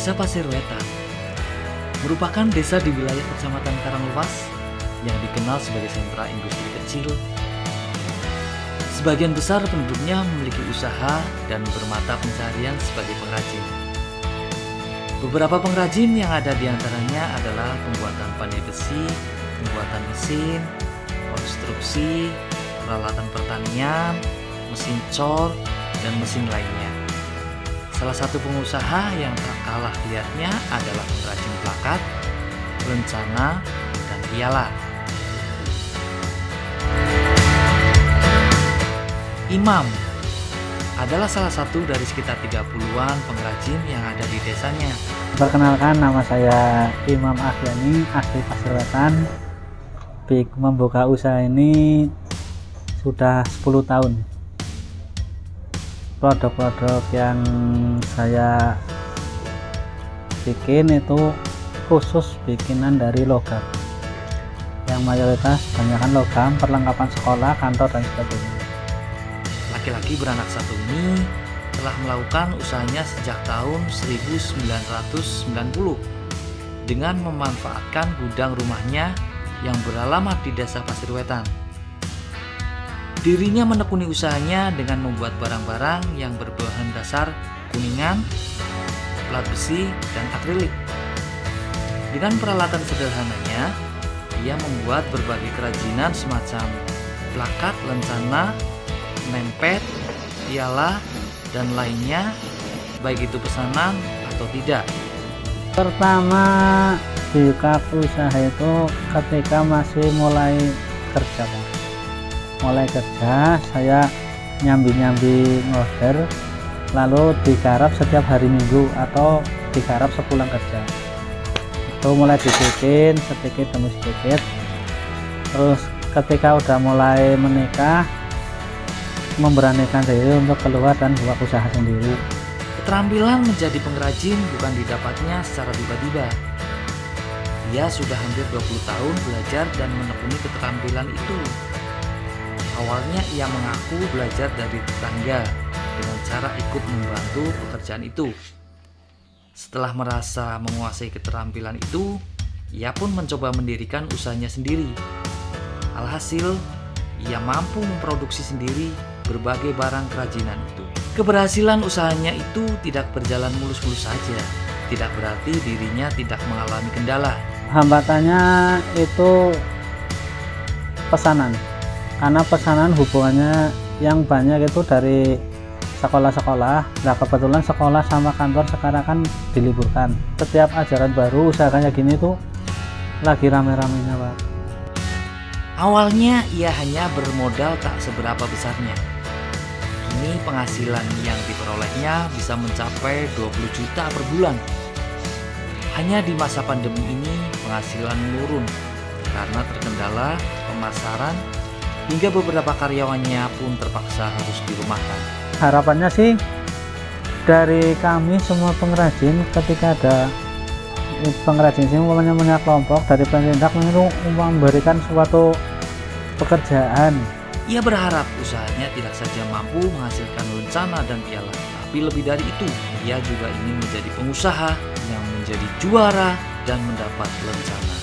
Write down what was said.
Desa Pasir Wetan merupakan desa di wilayah Kecamatan Karanglepas yang dikenal sebagai sentra industri kecil. Sebagian besar penduduknya memiliki usaha dan bermata pencarian sebagai pengrajin. Beberapa pengrajin yang ada di antaranya adalah pembuatan pandai besi, pembuatan mesin, konstruksi, peralatan pertanian, mesin cor, dan mesin lainnya. Salah satu pengusaha yang tak kalah giatnya adalah pengrajin plakat, lencana, dan piala. Imam adalah salah satu dari sekitar 30-an pengrajin yang ada di desanya. Perkenalkan, nama saya Imam Ahyani, asli Pasir Wetan. Membuka usaha ini sudah 10 tahun. Produk-produk yang saya bikin itu khusus bikinan dari logam, yang mayoritas banyakkan logam, perlengkapan sekolah, kantor, dan sebagainya. Laki-laki beranak satu ini telah melakukan usahanya sejak tahun 1990 dengan memanfaatkan gudang rumahnya yang beralamat di Desa Pasir Wetan. Dirinya menekuni usahanya dengan membuat barang-barang yang berbahan dasar kuningan, plat besi, dan akrilik. Dengan peralatan sederhananya, ia membuat berbagai kerajinan semacam plakat, lencana, nempet, piala, dan lainnya, baik itu pesanan atau tidak. Pertama buka usaha itu ketika masih mulai kerja, Pak. Mulai kerja, saya nyambi-nyambi ngorder, lalu digarap setiap hari Minggu atau digarap sepulang kerja. Itu mulai dibikin sedikit demi sedikit. Terus ketika udah mulai menikah, memberanikan diri untuk keluar dan buat usaha sendiri. Keterampilan menjadi pengrajin bukan didapatnya secara tiba-tiba. Ia sudah hampir 20 tahun belajar dan menekuni keterampilan itu. Awalnya ia mengaku belajar dari tetangga dengan cara ikut membantu pekerjaan itu. Setelah merasa menguasai keterampilan itu, ia pun mencoba mendirikan usahanya sendiri. Alhasil, ia mampu memproduksi sendiri berbagai barang kerajinan itu. Keberhasilan usahanya itu tidak berjalan mulus-mulus saja. Tidak berarti dirinya tidak mengalami kendala. Hambatannya itu pesanan. Karena pesanan hubungannya yang banyak itu dari sekolah-sekolah. Nah, kebetulan sekolah sama kantor sekarang kan diliburkan. Setiap ajaran baru usahanya gini tuh lagi rame-ramenya, Pak. Awalnya ia hanya bermodal tak seberapa besarnya. Kini penghasilan yang diperolehnya bisa mencapai 20 juta per bulan. Hanya di masa pandemi ini penghasilan menurun karena terkendala pemasaran, hingga beberapa karyawannya pun terpaksa harus dirumahkan. Harapannya sih dari kami semua pengrajin, ketika ada pengrajin sih umpamanya punya kelompok dari pemerintah itu memberikan suatu pekerjaan. Ia berharap usahanya tidak saja mampu menghasilkan lencana dan piala, tapi lebih dari itu, ia juga ingin menjadi pengusaha yang menjadi juara dan mendapat lencana.